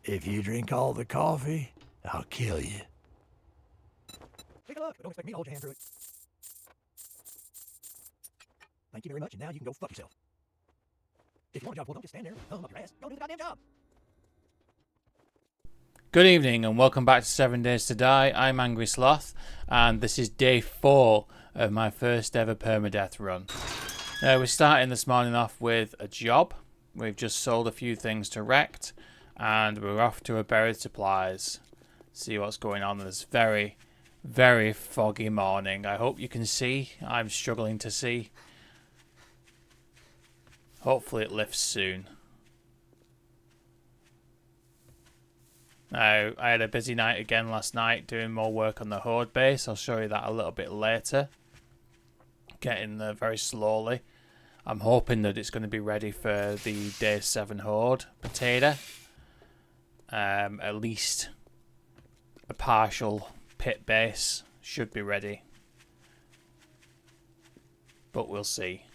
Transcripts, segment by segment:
If you drink all the coffee, I'll kill you. Take a look, but don't expect me to hold your hand through it. Thank you very much, and now you can go fuck yourself. If you want a job, well, don't just stand there and thumb up your ass. Go do the goddamn job. Good evening and welcome back to 7 Days to Die. I'm Angry Sloth and this is day 4 of my first ever permadeath run. We're starting this morning off with a job. We've just sold a few things to Wrecked and we're off to a buried supplies. See what's going on this very, very foggy morning. I hope you can see. I'm struggling to see. Hopefully it lifts soon. Now, I had a busy night again last night doing more work on the Horde base. I'll show you that a little bit later. Getting there very slowly. I'm hoping that it's going to be ready for the day 7 Horde potato. At least a partial pit base should be ready. But we'll see.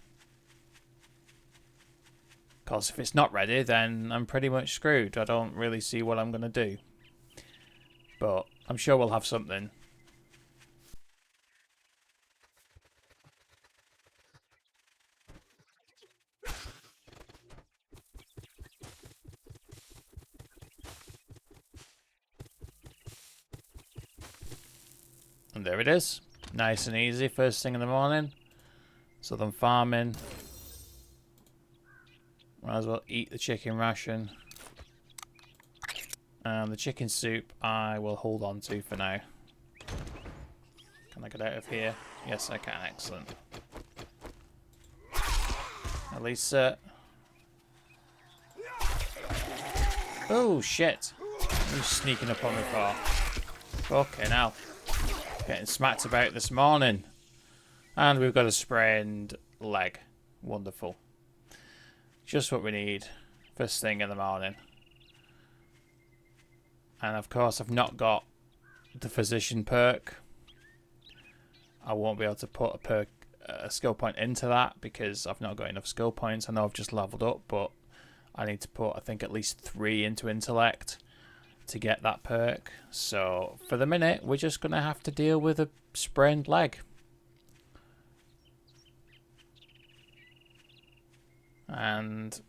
Because if it's not ready, then I'm pretty much screwed. I don't really see what I'm going to do. But I'm sure we'll have something. And there it is. Nice and easy, first thing in the morning. So I'm farming. Might as well eat the chicken ration. And the chicken soup I will hold on to for now. Can I get out of here? Yes, I can. Excellent. Elisa. Oh, shit. Who's sneaking up on me for? Okay, now. Getting smacked about this morning. And we've got a sprained leg. Wonderful. Just what we need. First thing in the morning. And of course I've not got the physician perk. I won't be able to put a skill point into that because I've not got enough skill points. I know I've just leveled up, but I need to put I think at least 3 into intellect to get that perk. So for the minute we're just going to have to deal with a sprained leg. And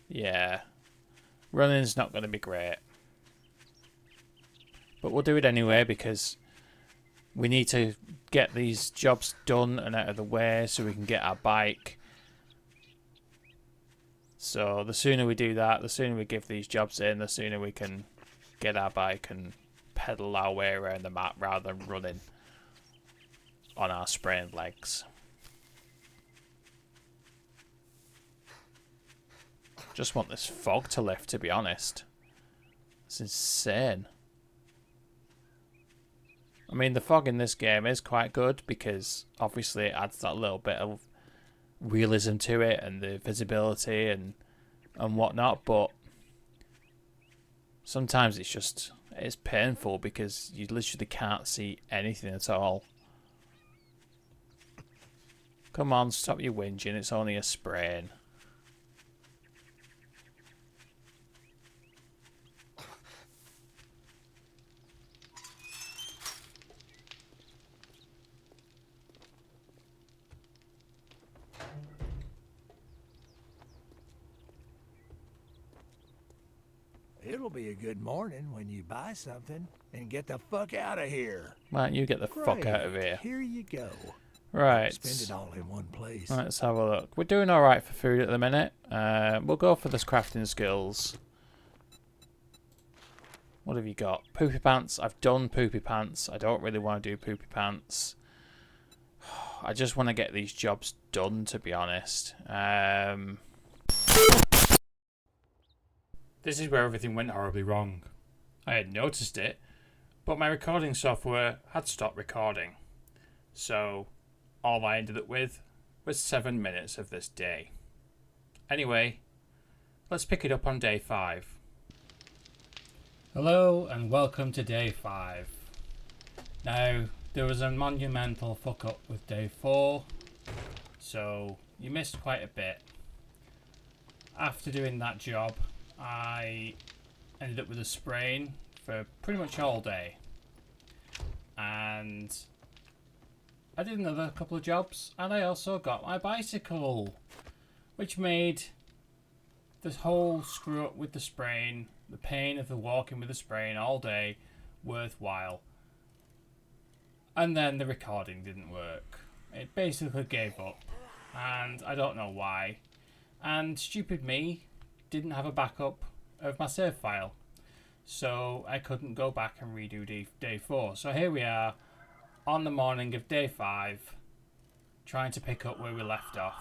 yeah, running's not going to be great. But we'll do it anyway because we need to get these jobs done and out of the way so we can get our bike. So the sooner we do that, the sooner we give these jobs in, the sooner we can get our bike and pedal our way around the map rather than running on our sprained legs. Just want this fog to lift, to be honest. It's insane. I mean, the fog in this game is quite good because obviously it adds that little bit of realism to it and the visibility and whatnot, but sometimes it's painful because you literally can't see anything at all. Come on, stop your whinging, it's only a sprain. It'll be a good morning when you buy something and get the fuck out of here. Why don't you get the fuck out of here? Here you go. Right. Spend it all in one place. Let's have a look. We're doing alright for food at the minute. We'll go for this crafting skills. What have you got? Poopy pants. I've done poopy pants. I don't really want to do poopy pants. I just want to get these jobs done, to be honest. This is where everything went horribly wrong. I had noticed it, but my recording software had stopped recording. So all I ended up with was 7 minutes of this day. Anyway, let's pick it up on day 5. Hello and welcome to day 5. Now, there was a monumental fuck up with day 4, so you missed quite a bit. after doing that job, I ended up with a sprain for pretty much all day. And I did another couple of jobs, and I also got my bicycle, which made this whole screw up with the sprain, the pain of the walking with the sprain all day, worthwhile. And then the recording didn't work. It basically gave up, and I don't know why. And stupid me didn't have a backup of my save file, so I couldn't go back and redo day 4. So here we are on the morning of day 5, trying to pick up where we left off.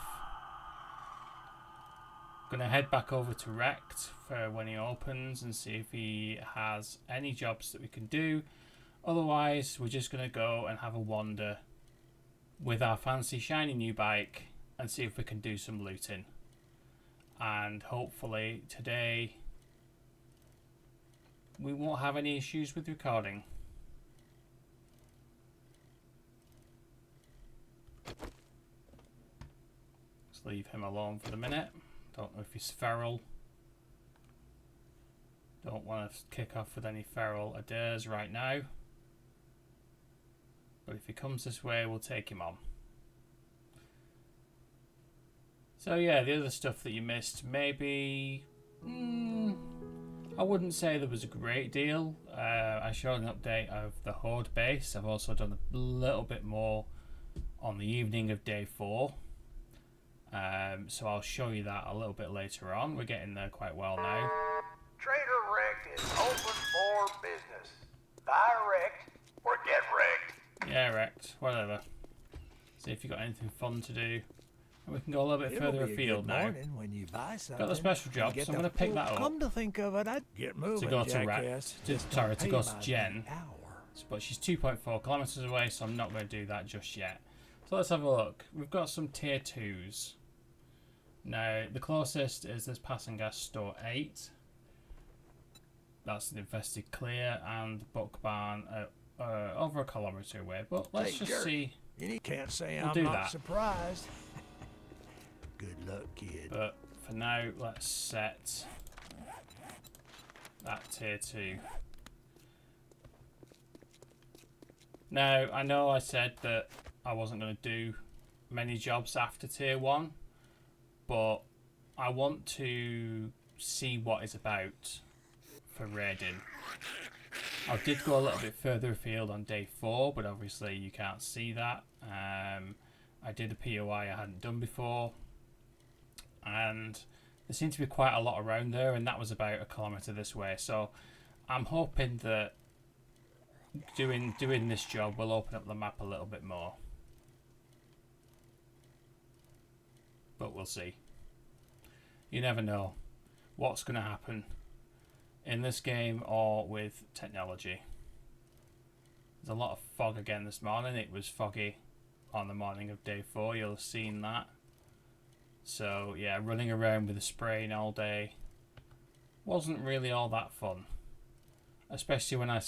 Gonna head back over to Rect for when he opens and see if he has any jobs that we can do. Otherwise, we're just gonna go and have a wander with our fancy shiny new bike and see if we can do some looting. And hopefully today we won't have any issues with recording. Let's leave him alone for the minute. Don't know if he's feral. Don't want to kick off with any feral adares right now. But if he comes this way, we'll take him on. So yeah, the other stuff that you missed, maybe... I wouldn't say there was a great deal. I showed an update of the Horde base. I've also done a little bit more on the evening of day 4. So I'll show you that a little bit later on. We're getting there quite well now. Trader Wrecked is open for business. Buy wrecked or get wrecked. Yeah, wrecked. Whatever. See if you've got anything fun to do. And we can go a little bit further afield now. When you buy Got the special job, so I'm going to pick that up. Come to think of it, I'd get moving, to go to jackass. Rect. To go to Jen. But she's 2.4 kilometers away, so I'm not going to do that just yet. So let's have a look. We've got some tier 2s. Now, the closest is this passing gas store 8. That's the infested clear, and book barn over a kilometre away. But let's just see. You can't say We'll I'm do not that. surprised. Good luck, kid. But for now, let's set that tier 2. Now, I know I said that I wasn't going to do many jobs after tier 1, but I want to see what it's about for raiding. I did go a little bit further afield on day 4, but obviously you can't see that. I did a POI I hadn't done before, and there seemed to be quite a lot around there, and that was about a kilometre this way. So I'm hoping that doing this job will open up the map a little bit more. But we'll see. You never know what's going to happen in this game or with technology. There's a lot of fog again this morning. It was foggy on the morning of day 4. You'll have seen that. So yeah, running around with a sprain all day wasn't really all that fun. Especially when I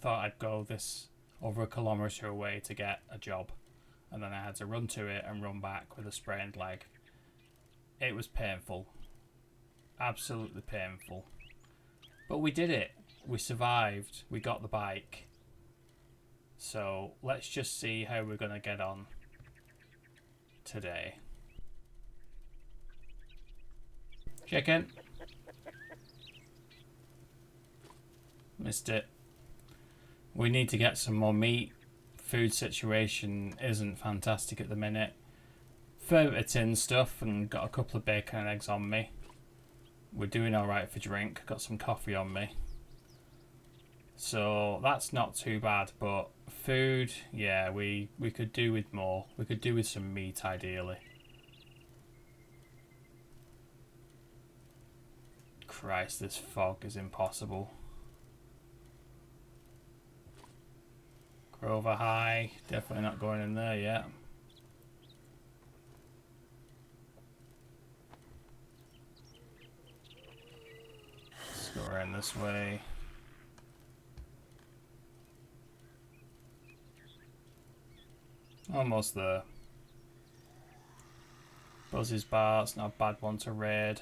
thought I'd go this over a kilometre away to get a job. And then I had to run to it and run back with a sprained leg. It was painful. Absolutely painful. But we did it. We survived. We got the bike. So let's just see how we're going to get on today. Chicken. Missed it. We need to get some more meat. Food situation isn't fantastic at the minute. Fair bit of tin stuff and got a couple of bacon and eggs on me. We're doing alright for drink. Got some coffee on me. So that's not too bad, but food, yeah, we could do with more. We could do with some meat ideally. Christ, this fog is impossible. Grover High, definitely not going in there yet. Let's go around this way. Almost there. Buzzy's Bar, it's not a bad one to raid.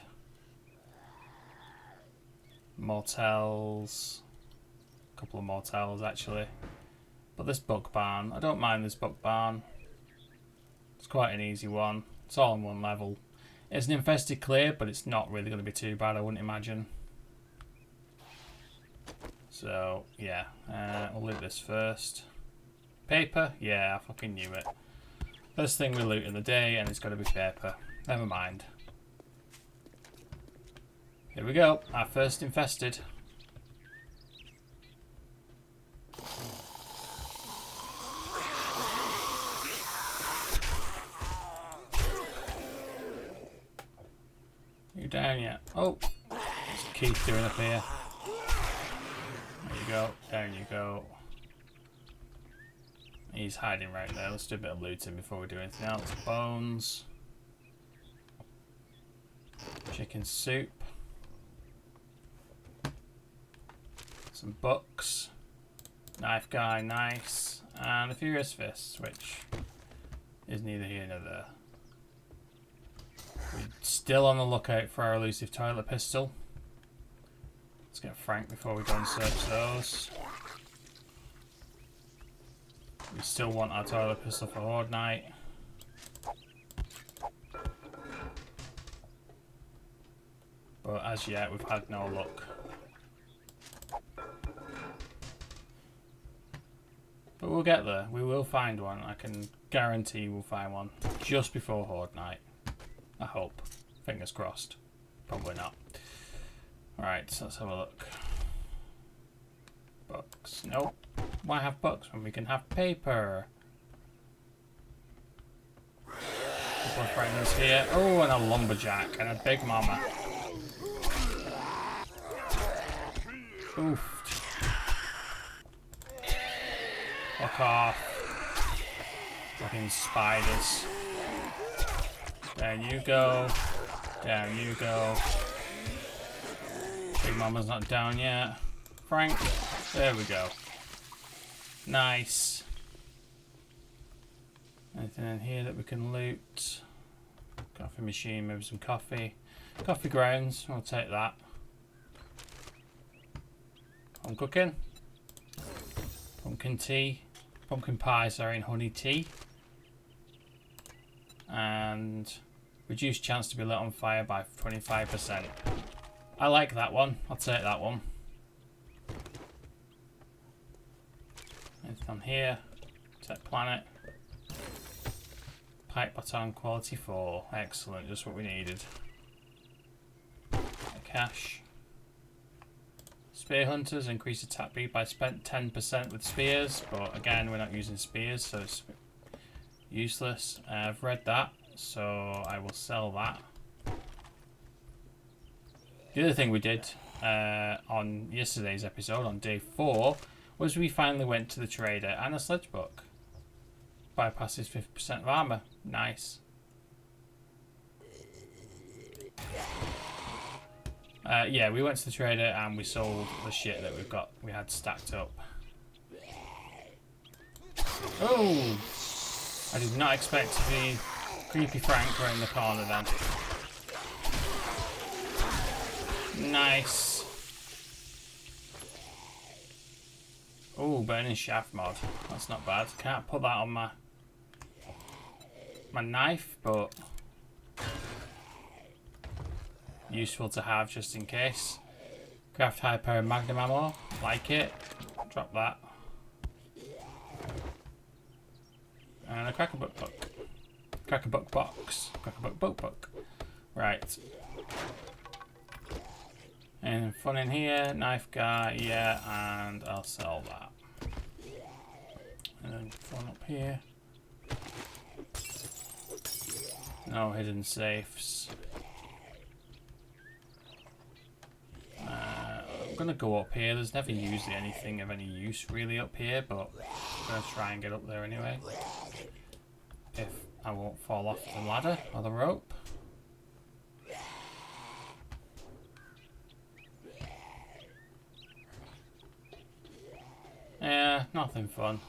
Motels. A couple of motels actually. But this book barn, I don't mind this book barn. It's quite an easy one. It's all on one level. It's an infested clear, but it's not really going to be too bad, I wouldn't imagine. So, yeah. We'll loot this first. Paper? Yeah, I fucking knew it. First thing we loot in the day, and it's got to be paper. Never mind. Here we go. Our first infested. You down yet? Oh, what's Keith doing up here? There you go. Down you go. He's hiding right there. Let's do a bit of looting before we do anything else. Bones. Chicken soup. Some books. Knife guy, nice. And a Furious Fist, which is neither here nor there. We're still on the lookout for our elusive toilet pistol. Let's get Frank before we go and search those. We still want our toilet pistol for Horde Night. But as yet, we've had no luck. But we'll get there. We will find one. I can guarantee we'll find one just before Horde Night. I hope. Fingers crossed. Probably not. Alright, so let's have a look. Books. Nope. Why have books when we can have paper? Couple of friends here. Oh, and a lumberjack and a big mama. Oof. Fuck off. Fucking spiders. Down you go. Down you go. Big mama's not down yet. Frank. There we go. Nice. Anything in here that we can loot? Coffee machine, maybe some coffee. Coffee grounds, I'll take that. I'm cooking. Pumpkin tea. Pumpkin pie, sorry, and honey tea. And reduced chance to be lit on fire by 25%. I like that one. I'll take that one. Anything on here? Set planet. Pipe baton quality 4. Excellent, just what we needed. Cash. Spear hunters increase attack speed by spent 10% with spears, but again we're not using spears, so it's useless. I've read that, so I will sell that. The other thing we did on yesterday's episode, on day 4, was we finally went to the trader and a sledge book. Bypasses 50% of armor. Nice. Yeah, we went to the trader and we sold the shit that we had stacked up. Oh! I did not expect to be creepy Frank right in the corner then. Nice. Oh, burning shaft mod. That's not bad. Can't put that on my knife, but useful to have just in case. Craft high power magnum ammo. Like it. Drop that. And a crackerbuck book. Crackerbuck box. Crackerbuck book. Right. And fun in here. Knife guy. Yeah, and I'll sell that. And then fun up here. No hidden safes. I'm gonna go up here. There's never usually anything of any use really up here, but I'm gonna try and get up there anyway. If I won't fall off the ladder or the rope. Yeah, nothing fun.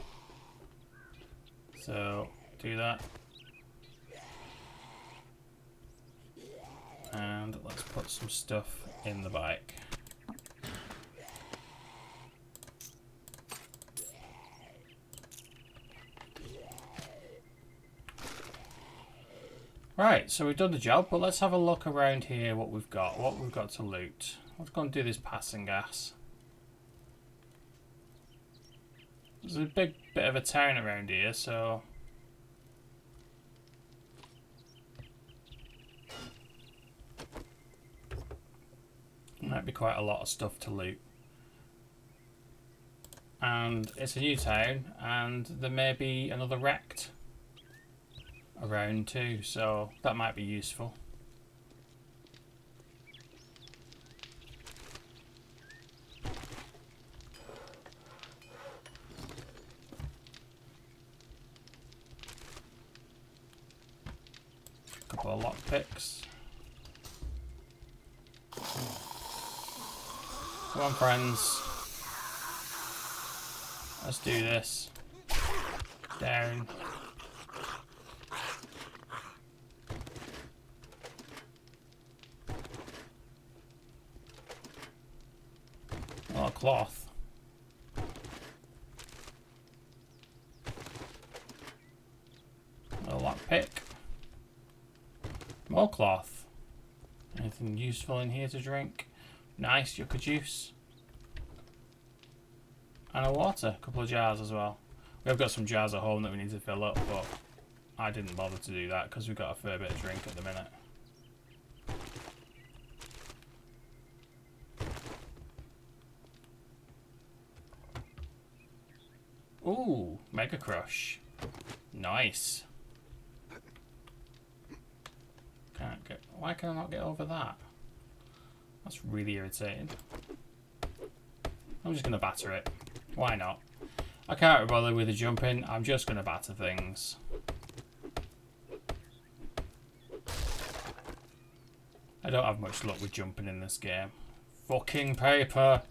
So, do that. And let's put some stuff in the bike. Right, so we've done the job, but let's have a look around here what we've got to loot. Let's go and do this passing gas. There's a big bit of a town around here, so... might be quite a lot of stuff to loot. And it's a new town, and there may be another wrecked around too, so that might be useful. Couple of lockpicks. Come on, friends. Let's do this. Down. Oh, cloth. A lockpick. More cloth. Anything useful in here to drink? Nice, yucca juice. And a water, a couple of jars as well. We've got some jars at home that we need to fill up, but I didn't bother to do that because we've got a fair bit of drink at the minute. Ooh, Mega Crush. Nice. Can't get... Why can I not get over that? That's really irritating. I'm just going to batter it. Why not? I can't bother with the jumping. I'm just going to batter things. I don't have much luck with jumping in this game. Fucking paper!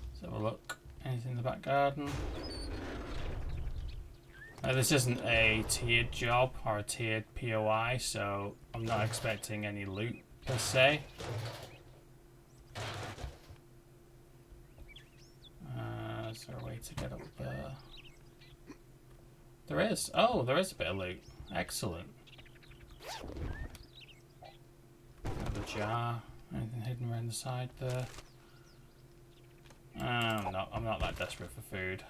Let's have a look. Anything in the back garden? This isn't a tiered job or a tiered POI, so I'm not expecting any loot per se. Is there a way to get up there? There is. Oh, there is a bit of loot. Excellent. Another jar. Anything hidden around the side there? I'm not that desperate for food.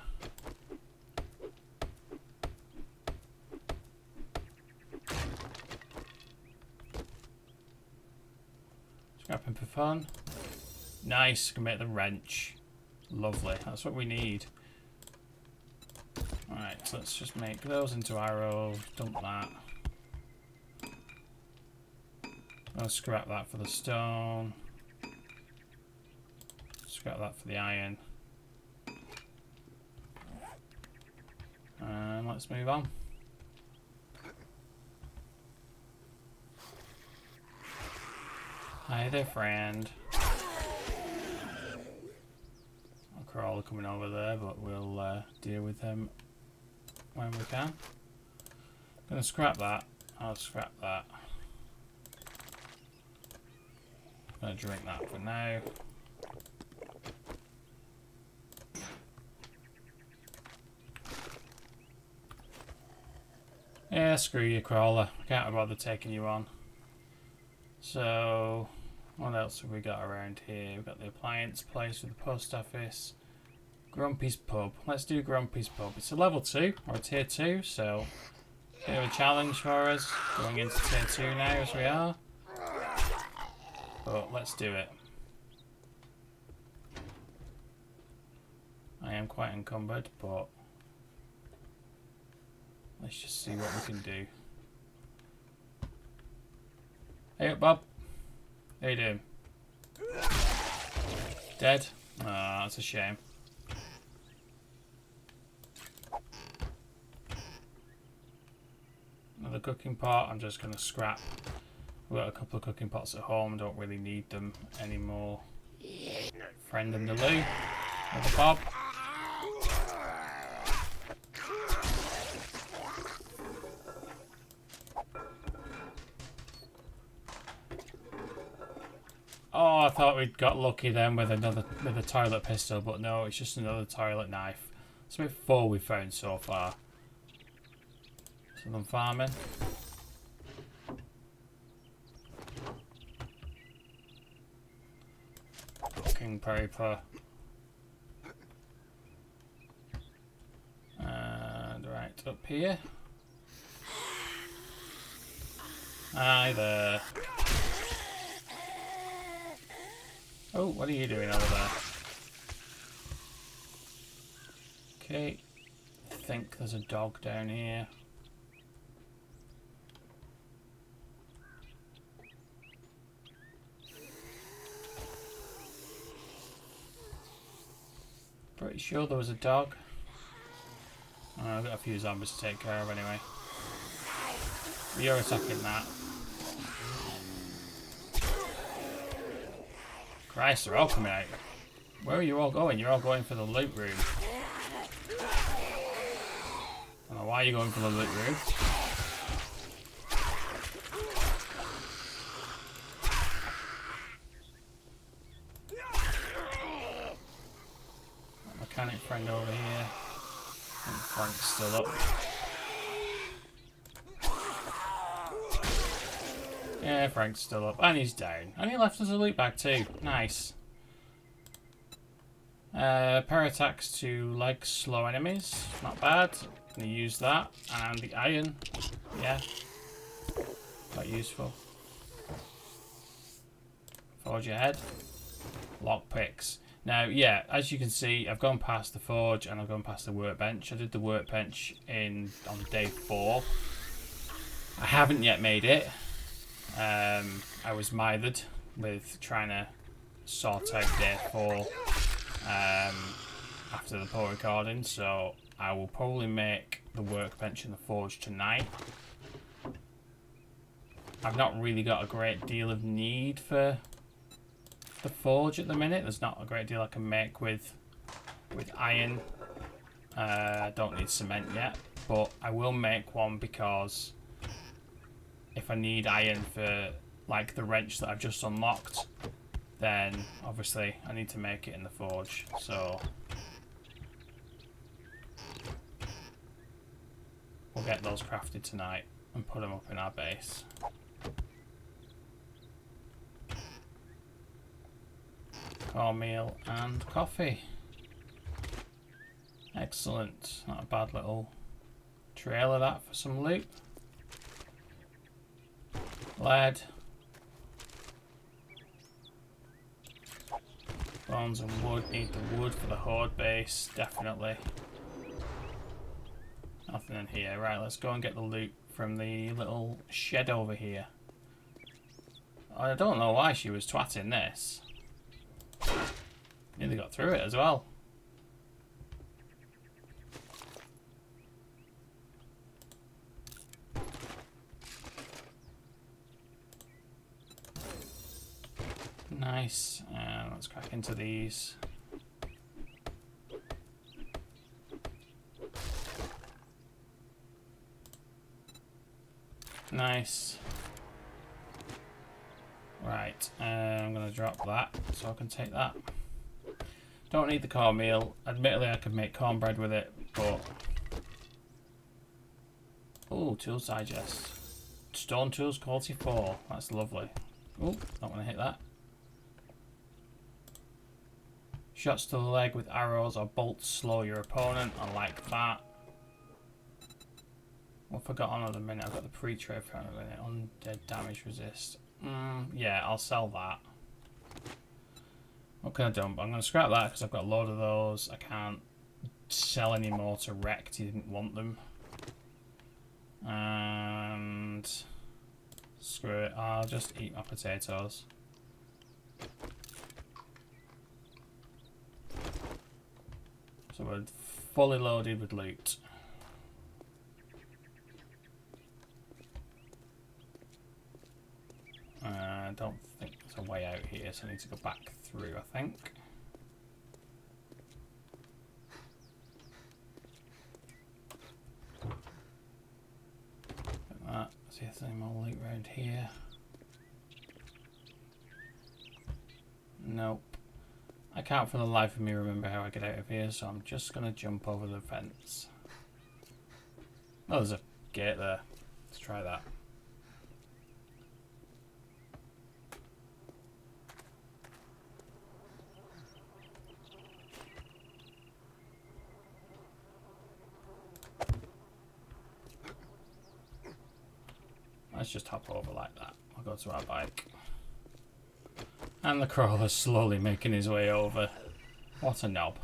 Scrapping for fun. Nice, can make the wrench. Lovely, that's what we need. Alright, so let's just make those into arrows, dump that. I'll scrap that for the stone. Scrap that for the iron. And let's move on. Hi there, friend. A crawler coming over there, but we'll deal with him when we can. Gonna scrap that. I'll scrap that. Gonna drink that for now. Yeah, screw you, crawler. I can't bother taking you on. So, what else have we got around here? We've got the appliance place with the post office. Grumpy's Pub. Let's do Grumpy's Pub. It's a level 2 or a tier 2, so bit of a challenge for us going into tier 2 now as we are. But let's do it. I am quite encumbered, but let's just see what we can do. Hey up, Bob. How you doing? Dead? Ah, that's a shame. Another cooking pot. I'm just going to scrap. We've got a couple of cooking pots at home. Don't really need them anymore. Friend in the loo. Another Bob. Oh, I thought we'd got lucky then with a toilet pistol, but no, it's just another toilet knife. So we've 4 we've found so far. Some farming. Cooking paper. And right up here. Hi there. Oh, what are you doing over there? Okay. I think there's a dog down here. Pretty sure there was a dog. Oh, I've got a few zombies to take care of anyway. You're attacking that. Christ, they're all coming out. Where are you all going? You're all going for the loot room. I don't know why you're going for the loot room. Mechanic friend over here. And Frank's still up. Yeah, Frank's still up. And he's down. And he left us a loot bag too. Nice. Power attacks to leg slow enemies. Not bad. Gonna use that. And the iron. Yeah. Quite useful. Forge ahead. Lockpicks. Now, yeah, as you can see, I've gone past the forge and I've gone past the workbench. I did the workbench on day 4. I haven't yet made it. I was mithered with trying to sort out day 4 after the poor recording, so I will probably make the workbench and the forge tonight. I've not really got a great deal of need for the forge at the minute. There's not a great deal I can make with iron. I don't need cement yet, but I will make one because if I need iron for like the wrench that I've just unlocked, then obviously I need to make it in the forge. So we'll get those crafted tonight and put them up in our base. Cornmeal and coffee. Excellent. Not a bad little trail of that for some loot. Lead. Bones and wood. Need the wood for the horde base. Definitely. Nothing in here. Right, let's go and get the loot from the little shed over here. I don't know why she was twatting this. Nearly got through it as well. Nice. Let's crack into these. Nice. Right, I'm going to drop that so I can take that. Don't need the cornmeal. Admittedly, I could make cornbread with it, but... Oh, Tools Digest. Stone Tools Quality 4. That's lovely. Oh, don't want to hit that. Shots to the leg with arrows or bolts slow your opponent. I like that. What have I got on at the minute? I've got the pre-trade for a minute. Undead damage resist. Yeah, I'll sell that. What can I do? I'm going to scrap that because I've got a load of those. I can't sell any more to Rect. He didn't want them. And screw it. I'll just eat my potatoes. So we're fully loaded with loot. I don't think there's a way out here, so I need to go back through, I think. Like that. See if there's any more loot around here. Nope. I can't for the life of me remember how I get out of here, so I'm just going to jump over the fence. Oh, there's a gate there. Let's try that. Let's just hop over like that. I'll go to our bike. And the crawler's slowly making his way over. What a knob.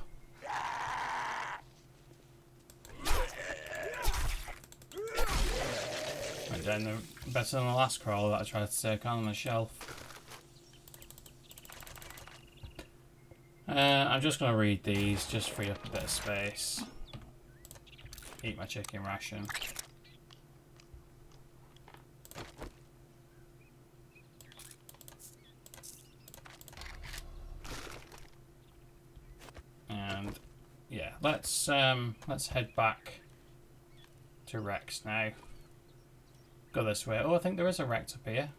Went down better than the last crawler that I tried to take on the shelf. I'm just going to read these, just free up a bit of space. Eat my chicken ration. And yeah, let's head back to Rex now. Go this way. Oh, I think there is a Rex up here.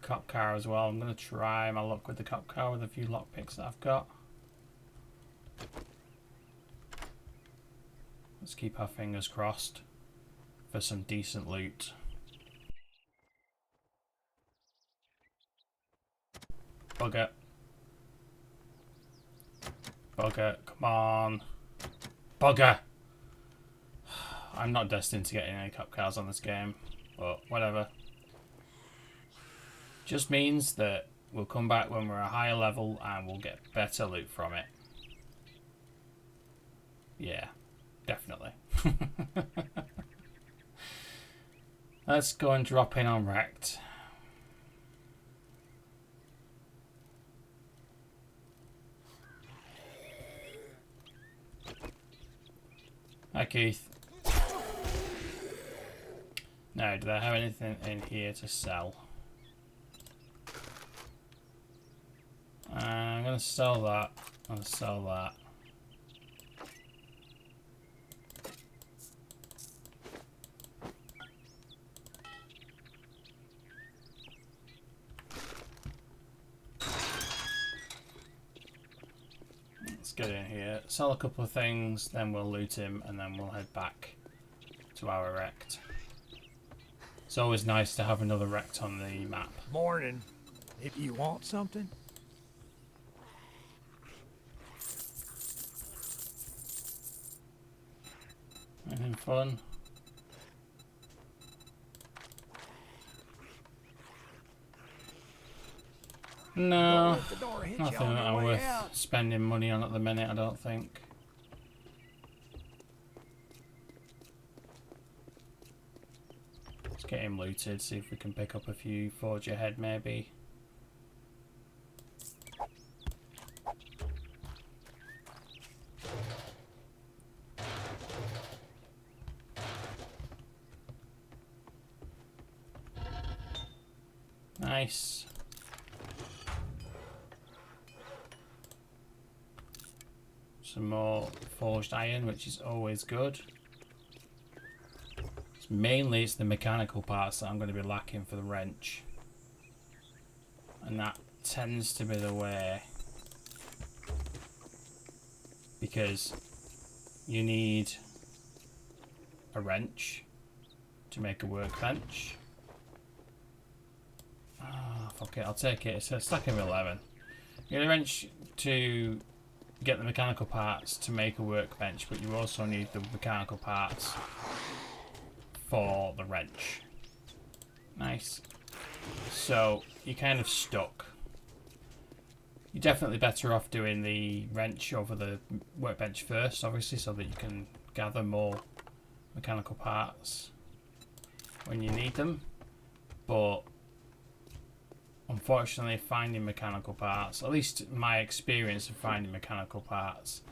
Cop car as well. I'm going to try my luck with the cop car with a few lockpicks that I've got. Let's keep our fingers crossed for some decent loot. Bugger. Bugger, come on. Bugger! I'm not destined to get any cop cars on this game, but whatever. Just means that we'll come back when we're a higher level and we'll get better loot from it. Yeah, definitely. Let's go and drop in on Wrecked. Hi Keith. Now, do they have anything in here to sell? I'm going to sell that. I'm going to sell that. Let's get in here, sell a couple of things, then we'll loot him, and then we'll head back to our Erect. It's always nice to have another Erect on the map. Morning. If you want something. Anything fun? No, nothing that I'm worth spending money on at the minute, I don't think. Let's get him looted, see if we can pick up a few forge ahead maybe. Nice. Some more forged iron, which is always good. Mainly it's the mechanical parts that I'm going to be lacking for the wrench. And that tends to be the way. Because you need a wrench to make a workbench. Ah, fuck it, I'll take it. It's a stack of 11. You need a wrench to get the mechanical parts to make a workbench, but you also need the mechanical parts for the wrench. Nice. So you're kind of stuck. You're definitely better off doing the wrench over the workbench first, obviously, so that you can gather more mechanical parts when you need them. But unfortunately, finding mechanical parts, at least my experience of finding mechanical parts,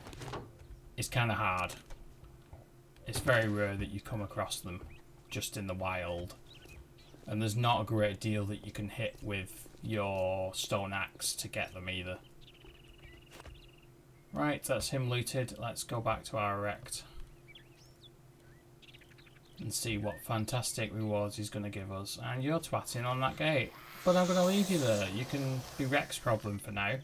is kind of hard. It's very rare that you come across them just in the wild, and there's not a great deal that you can hit with your stone axe to get them either. Right, that's him looted. Let's go back to our erect. and see what fantastic rewards he's going to give us. And you're twatting on that gate. But I'm going to leave you there. You can be Rex's problem for now.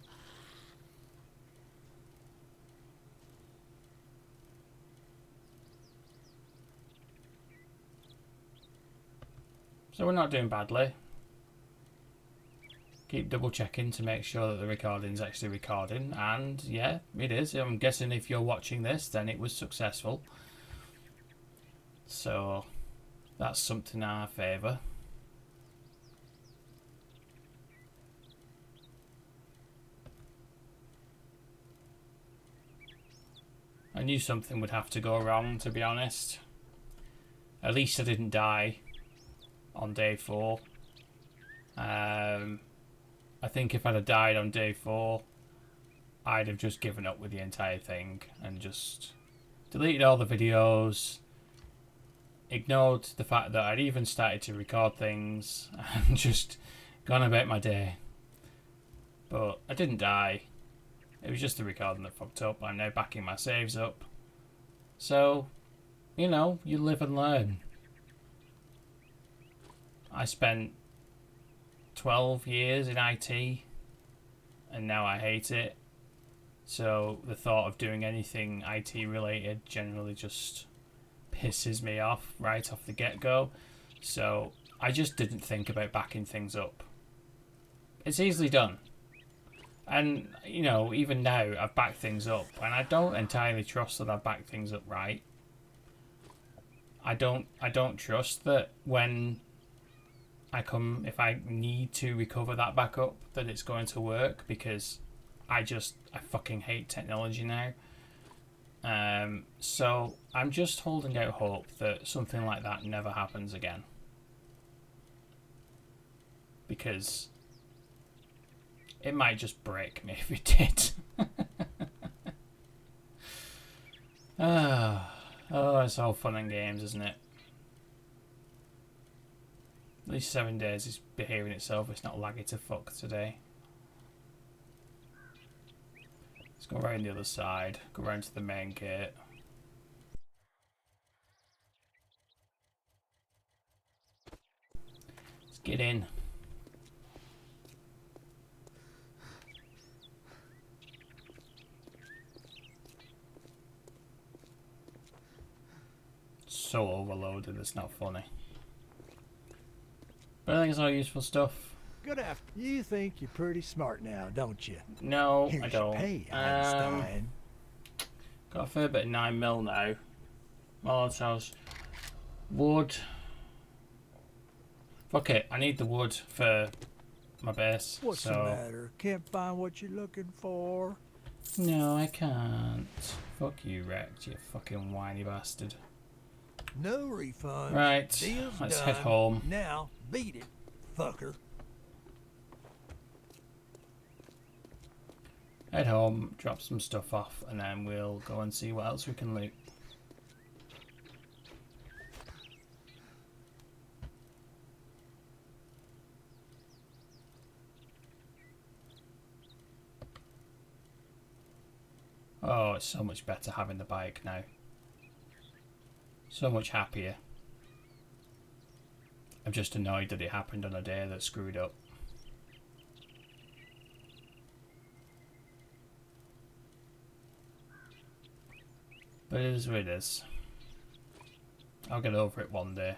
So we're not doing badly. Keep double checking to make sure that the recording's actually recording. And yeah, it is. I'm guessing if you're watching this, then it was successful. So that's something in our favour. I knew something would have to go wrong, to be honest. At least I didn't die on day 4. I think if I'd have died on day 4, I'd have just given up with the entire thing and just deleted all the videos, ignored the fact that I'd even started to record things, and just gone about my day. But I didn't die. It was just the recording that fucked up. I'm now backing my saves up. So, you know, you live and learn. I spent 12 years in IT and now I hate it. So the thought of doing anything IT related generally just pisses me off right off the get-go. So I just didn't think about backing things up. It's easily done. And, you know, even now I've backed things up and I don't entirely trust that I've backed things up right. I don't trust that when if I need to recover that backup, that it's going to work, because I fucking hate technology now. So I'm just holding out hope that something like that never happens again. Because it might just break me if it did. Oh, it's all fun and games, isn't it? At least 7 days is behaving itself. It's not laggy to fuck today. Let's go around the other side. Go round to the main gate. Let's get in. So overloaded, it's not funny. But I think it's all useful stuff. Good after. You think you're pretty smart now, don't you? No, Here's I don't. Your pay, Einstein. Got a fair bit of 9mm now. Molotovs. Wood. Fuck it, I need the wood for my base. What's the matter? Can't find what you're looking for? No, I can't. Fuck you, Rex, you fucking whiny bastard. No refund. Right, Deal's let's done. head home. Now, beat it, fucker. Head home, drop some stuff off, and then we'll go and see what else we can loot. Oh, it's so much better having the bike now. So much happier. I'm just annoyed that it happened on a day that screwed up. But it is what it is. I'll get over it one day.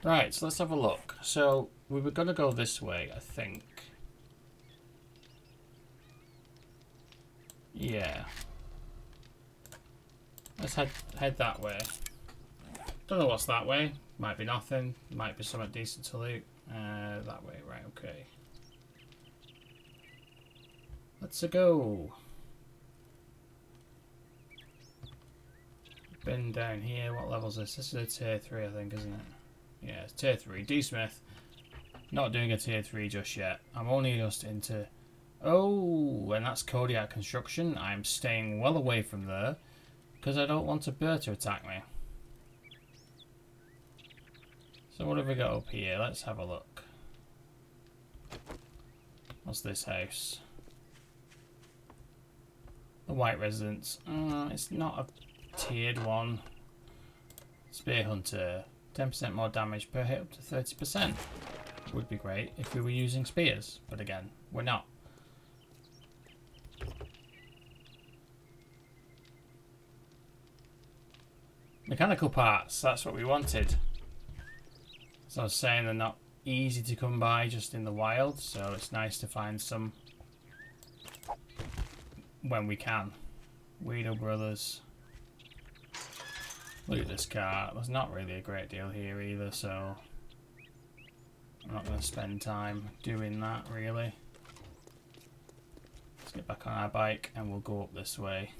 Right, so let's have a look. So we were going to go this way, I think. Yeah. Let's head that way. Don't know what's that way. Might be nothing. Might be something decent to loot. That way, right, okay. Let's go. Been down here. What level is this? This is a tier 3, I think, isn't it? Yeah, it's tier 3. D-Smith. Not doing a tier 3 just yet. I'm only just into... Oh, and that's Kodiak Construction. I'm staying well away from there because I don't want a bird to attack me. So what have we got up here? Let's have a look. What's this house? The White Residence. It's not a tiered one. Spear Hunter. 10% more damage per hit up to 30%. Would be great if we were using spears, but again, we're not. Mechanical parts, that's what we wanted. As I was saying, they're not easy to come by just in the wild, so it's nice to find some when we can. Weirdo Brothers. Look at this car. There's not really a great deal here either, so I'm not going to spend time doing that really. Let's get back on our bike and we'll go up this way.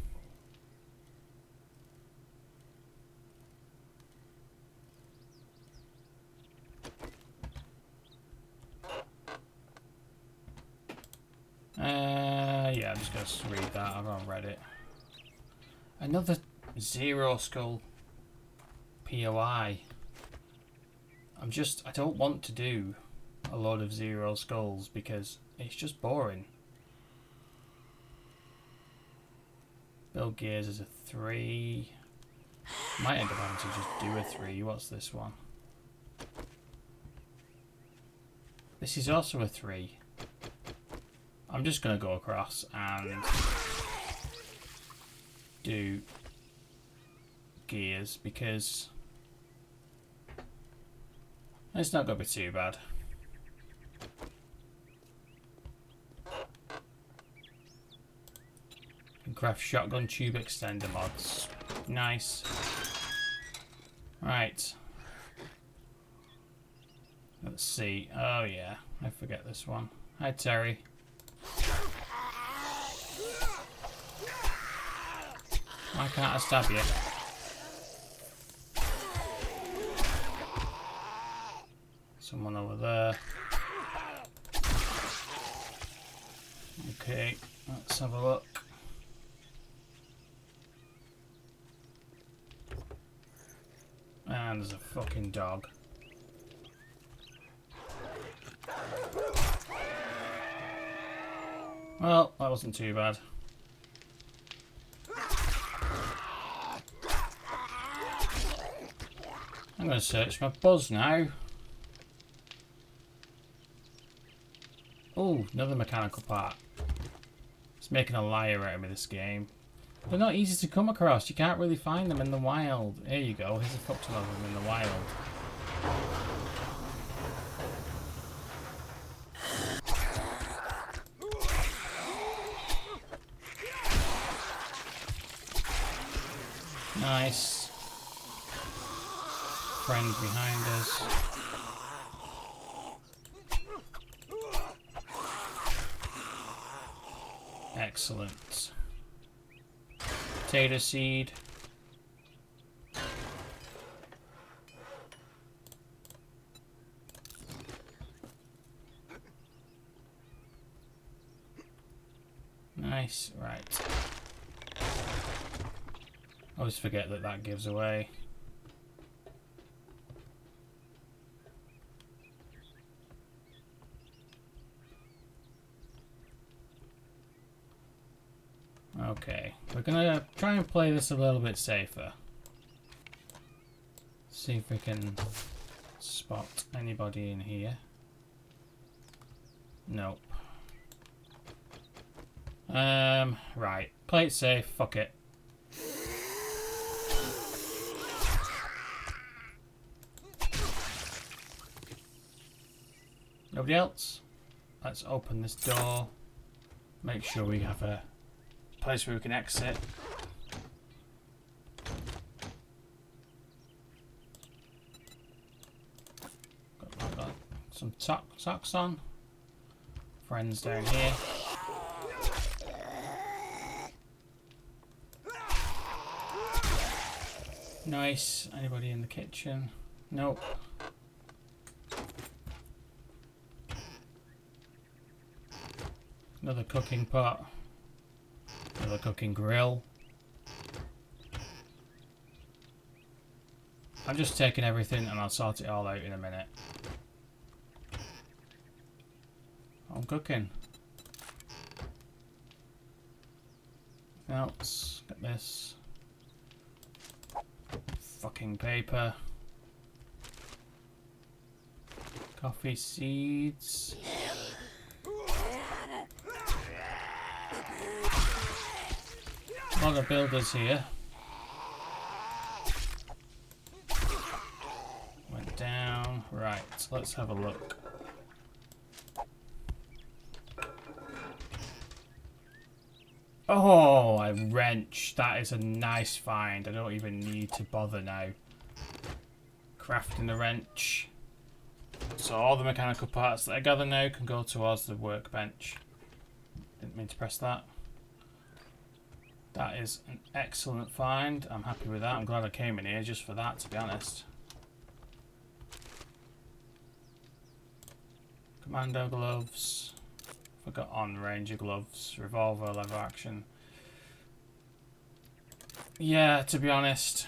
Yeah, I'm just going to read that. I've already read it. Another Zero Skull POI. I don't want to do a load of Zero Skulls because it's just boring. Build gears is a 3. Might end up having to just do a 3. What's this one? This is also a 3. I'm just going to go across and do gears because it's not going to be too bad. Can craft shotgun tube extender mods. Nice. Right. Let's see. Oh yeah, I forget this one. Hi Terry. Why can't I stab you? Someone over there. Okay, let's have a look. And there's a fucking dog. Well, that wasn't too bad. I'm going to search my buzz now. Oh, another mechanical part. It's making a liar out of me, this game. They're not easy to come across. You can't really find them in the wild. Here you go. Here's a fuck ton of them in the wild. Nice. Friend behind us. Excellent. Potato seed. Nice, right. I always forget that that gives away. Okay, we're gonna try and play this a little bit safer. See if we can spot anybody in here. Nope. Right. Play it safe, fuck it. Nobody else? Let's open this door. Make sure we have a place where we can exit. Got some socks on. Friends down here. Nice. Anybody in the kitchen? Nope. Another cooking pot. Another cooking grill. I'm just taking everything and I'll sort it all out in a minute. I'm cooking. Anything else? Get this. Fucking paper. Coffee seeds. A lot of builders here. Went down. Right, let's have a look. Oh, a wrench. That is a nice find. I don't even need to bother now. Crafting a wrench. So all the mechanical parts that I gather now can go towards the workbench. Didn't mean to press that. That is an excellent find. I'm happy with that. I'm glad I came in here just for that, to be honest. Commando gloves. Forgot on Ranger gloves. Revolver, lever action. Yeah, to be honest,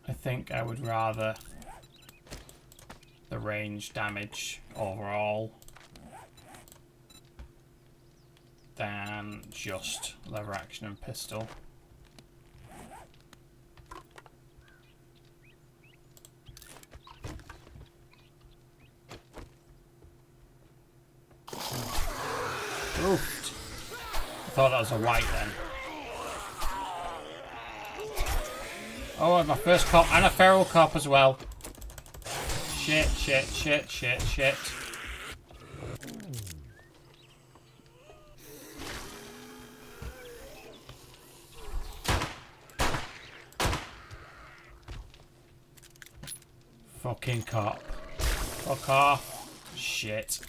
I think I would rather the range damage overall than just lever action and pistol. Oofed. I thought that was a white then. Oh, and my first cop and a feral cop as well. Shit, shit, shit, shit, shit. Fucking cop. Fuck off. Shit.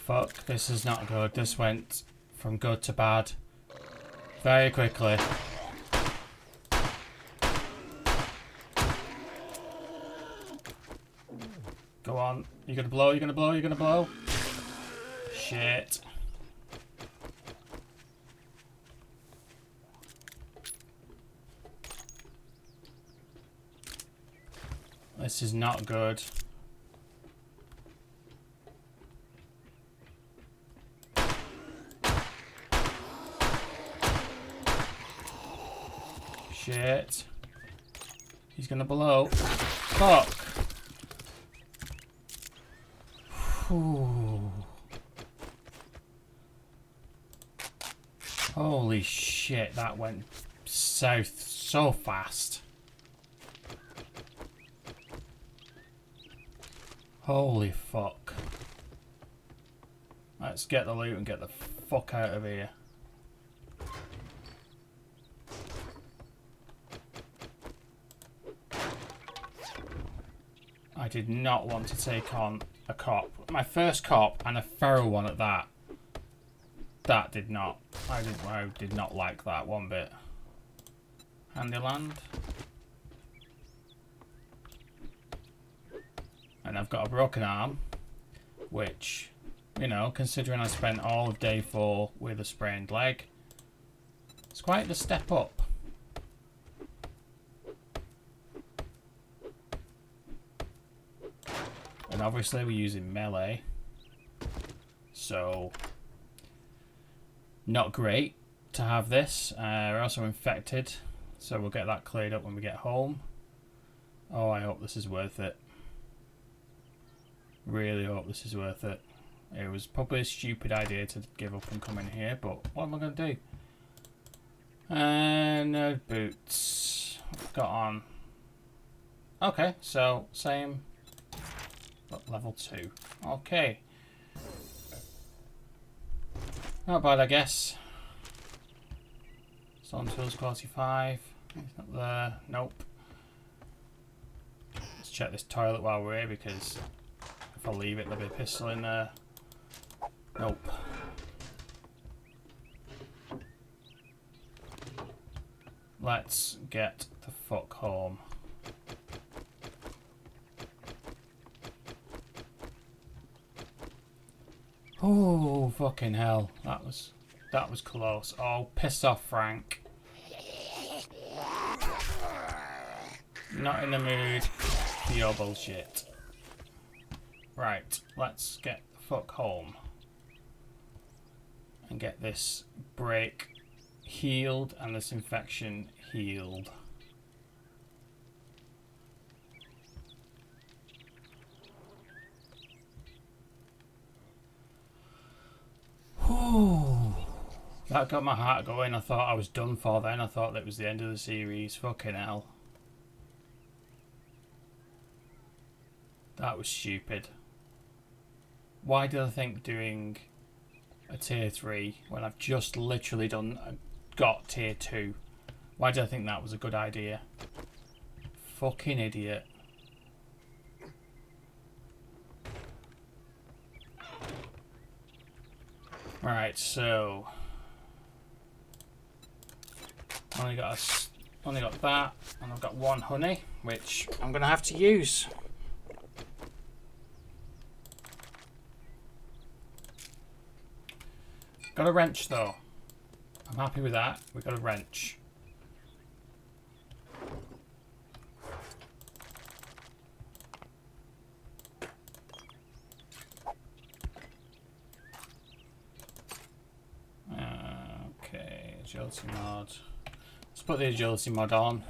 Fuck, this is not good. This went from good to bad very quickly. Go on. You gonna blow? You gonna blow? You gonna blow? Shit. This is not good. Shit. He's gonna blow. Fuck. Whew. Holy shit, that went south so fast. Holy fuck. Let's get the loot and get the fuck out of here. I did not want to take on a cop. My first cop and a feral one at that. That did not. I did not like that one bit. Handyland. And I've got a broken arm, which, you know, considering I spent all of day 4 with a sprained leg, it's quite the step up. And obviously we're using melee, so not great to have this. We're also infected, so we'll get that cleared up when we get home. Oh, I hope this is worth it. Really hope this is worth it. It was probably a stupid idea to give up and come in here, but what am I going to do? No boots. I've got on. Okay, so same, but level 2. Okay. Not bad, I guess. Stone tools 45. It's not there. Nope. Let's check this toilet while we're here, because if I leave it, there'll be a pistol in there. Nope. let's get the fuck home. Oh, fucking hell. That was close. Oh, piss off, Frank. Not in the mood for your bullshit. Right, let's get the fuck home. And get this break healed and this infection healed. Whew. That got my heart going. I thought I was done for then. I thought that was the end of the series. Fucking hell. That was stupid. Why did I think doing a tier 3 when I've just literally got tier 2? Why did I think that was a good idea? Fucking idiot. Right, so only got that, and I've got 1 honey, which I'm gonna have to use. Got a wrench though. I'm happy with that. We got a wrench. Okay, agility mod. Let's put the agility mod on.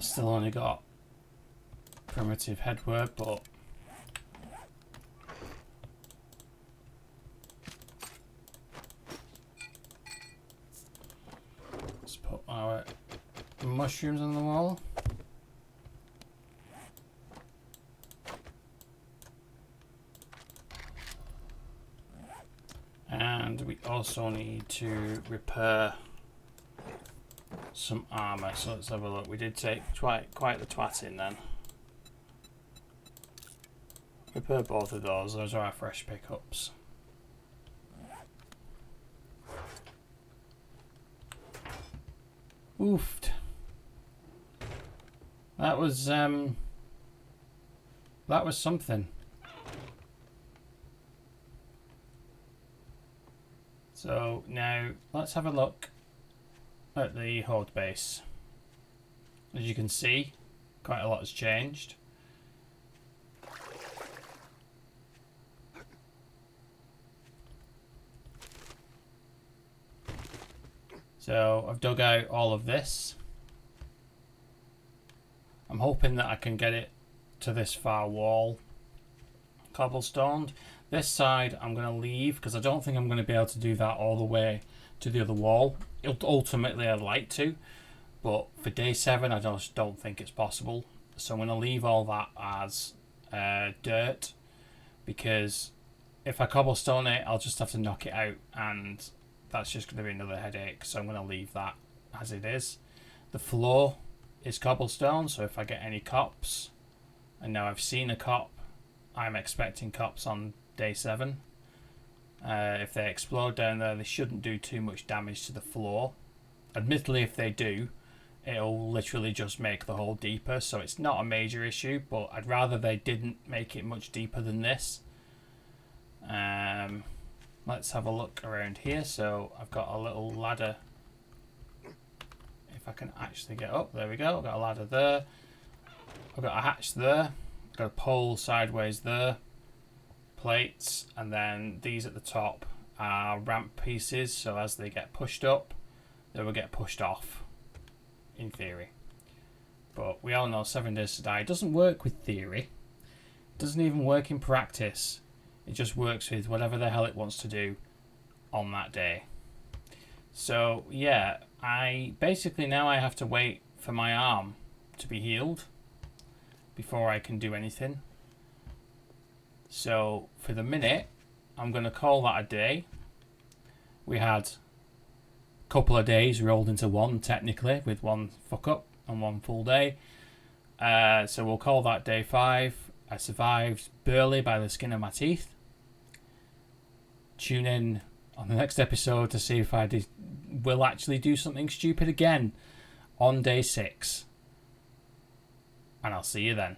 Still only got primitive headwork, but let's put our mushrooms on the wall. And we also need to repair some armour. So let's have a look. We did take quite the twatting then. Repair both of those. Those are our fresh pickups. Oofed. That was something. So now let's have a look at the horde base. As you can see, quite a lot has changed. So I've dug out all of this. I'm hoping that I can get it to this far wall cobblestoned. This side I'm going to leave because I don't think I'm going to be able to do that all the way to the other wall. Ultimately I'd like to, but for day 7 I just don't think it's possible. So I'm going to leave all that as dirt, because if I cobblestone it I'll just have to knock it out, and that's just going to be another headache. So I'm going to leave that as it is. The floor is cobblestone, so if I get any cops, and now I've seen a cop, I'm expecting cops on day 7. If they explode down there, they shouldn't do too much damage to the floor. Admittedly, if they do, it'll literally just make the hole deeper, so it's not a major issue, but I'd rather they didn't make it much deeper than this. Let's have a look around here. So I've got a little ladder. If I can actually get up, there we go. I've got a ladder there. I've got a hatch there. I've got a pole sideways there. Plates, and then these at the top are ramp pieces, so as they get pushed up, they will get pushed off, in theory. But we all know 7 Days to Die doesn't work with theory. It doesn't even work in practice. It just works with whatever the hell it wants to do on that day. So yeah, I basically now I have to wait for my arm to be healed before I can do anything. So for the minute, I'm going to call that a day. We had a couple of days rolled into one, technically, with one fuck up and one full day. So we'll call that day 5. I survived barely by the skin of my teeth. Tune in on the next episode to see if I we'll actually do something stupid again on day 6. And I'll see you then.